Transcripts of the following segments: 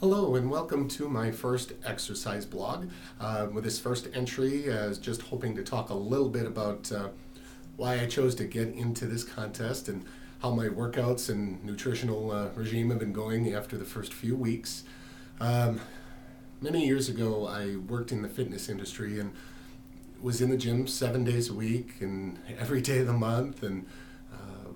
Hello and welcome to my first exercise blog. With this first entry, I was just hoping to talk a little bit about why I chose to get into this contest and how my workouts and nutritional regime have been going after the first few weeks. Many years ago, I worked in the fitness industry and was in the gym 7 days a week and every day of the month, and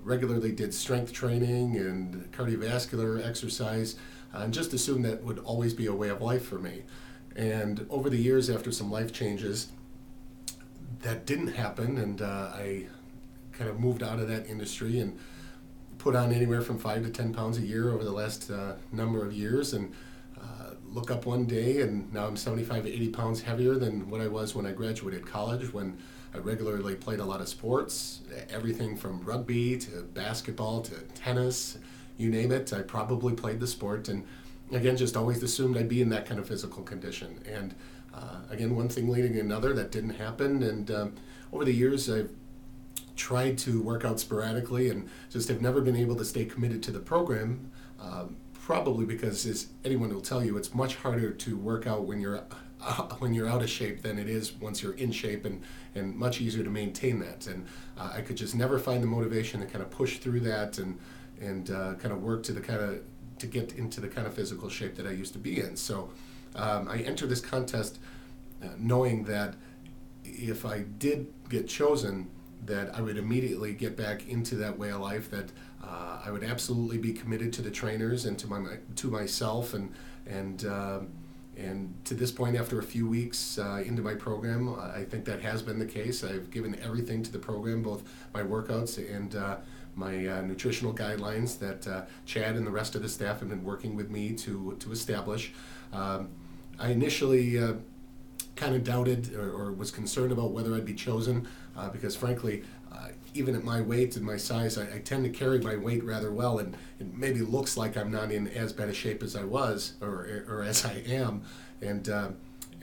regularly did strength training and cardiovascular exercise, and just assumed that would always be a way of life for me. And over the years, after some life changes, that didn't happen, and I kind of moved out of that industry and put on anywhere from 5 to 10 pounds a year over the last number of years, and look up one day and now I'm 75 to 80 pounds heavier than what I was when I graduated college, when I regularly played a lot of sports, everything from rugby to basketball to tennis, you name it. I probably played the sport, and again, just always assumed I'd be in that kind of physical condition. And again, one thing leading to another, that didn't happen. And over the years, I've tried to work out sporadically and just have never been able to stay committed to the program. Probably because, as anyone will tell you, it's much harder to work out when you're out of shape than it is once you're in shape, and much easier to maintain that. And I could just never find the motivation to kind of push through that and kind of work to get into the kind of physical shape that I used to be in. So I entered this contest knowing that if I did get chosen, that I would immediately get back into that way of life, that I would absolutely be committed to the trainers and to myself, and to this point, after a few weeks into my program, I think that has been the case. I've given everything to the program, both my workouts and my nutritional guidelines that Chad and the rest of the staff have been working with me to establish. I initially kind of doubted or was concerned about whether I'd be chosen because, frankly, even at my weight and my size, I tend to carry my weight rather well, and it maybe looks like I'm not in as bad a shape as I was or as I am. And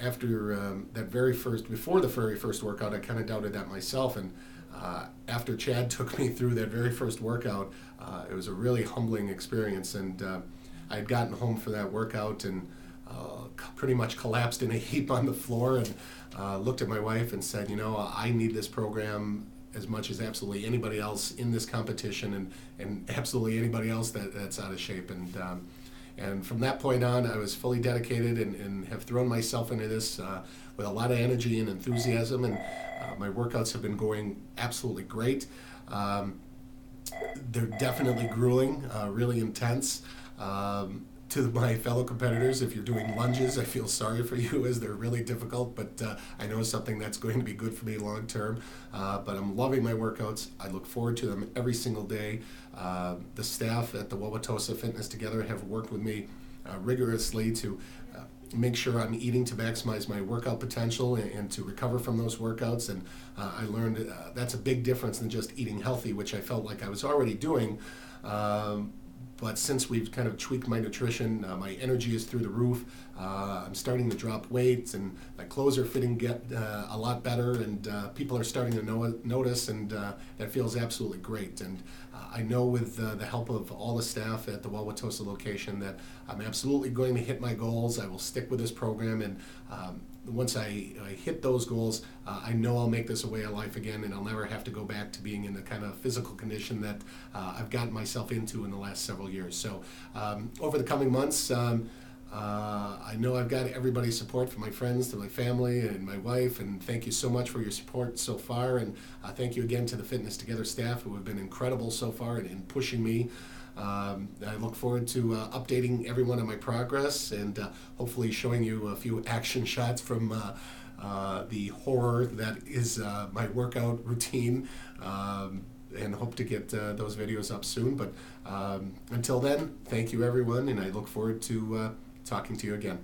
after before the very first workout, I kind of doubted that myself. And after Chad took me through that very first workout, it was a really humbling experience. And I had gotten home for that workout and pretty much collapsed in a heap on the floor, and looked at my wife and said, I need this program as much as absolutely anybody else in this competition, and absolutely anybody else that's out of shape. And from that point on, I was fully dedicated and have thrown myself into this with a lot of energy and enthusiasm, and my workouts have been going absolutely great. They're definitely grueling, really intense. To my fellow competitors, if you're doing lunges, I feel sorry for you, as they're really difficult, but I know it's something that's going to be good for me long term. But I'm loving my workouts. I look forward to them every single day. The staff at the Wauwatosa Fitness Together have worked with me rigorously to make sure I'm eating to maximize my workout potential and to recover from those workouts. And I learned that's a big difference than just eating healthy, which I felt like I was already doing. But since we've kind of tweaked my nutrition, my energy is through the roof. I'm starting to drop weight, and my clothes are fitting a lot better, and people are starting to notice, and that feels absolutely great. And I know with the help of all the staff at the Wauwatosa location that I'm absolutely going to hit my goals. I will stick with this program, and once I hit those goals, I know I'll make this a way of life again, and I'll never have to go back to being in the kind of physical condition that I've gotten myself into in the last several years. So over the coming months, I know I've got everybody's support, from my friends to my family and my wife, and thank you so much for your support so far. And thank you again to the Fitness Together staff, who have been incredible so far in pushing me. I look forward to updating everyone on my progress, and hopefully showing you a few action shots from the horror that is my workout routine, and hope to get those videos up soon. But until then, thank you everyone, and I look forward to talking to you again.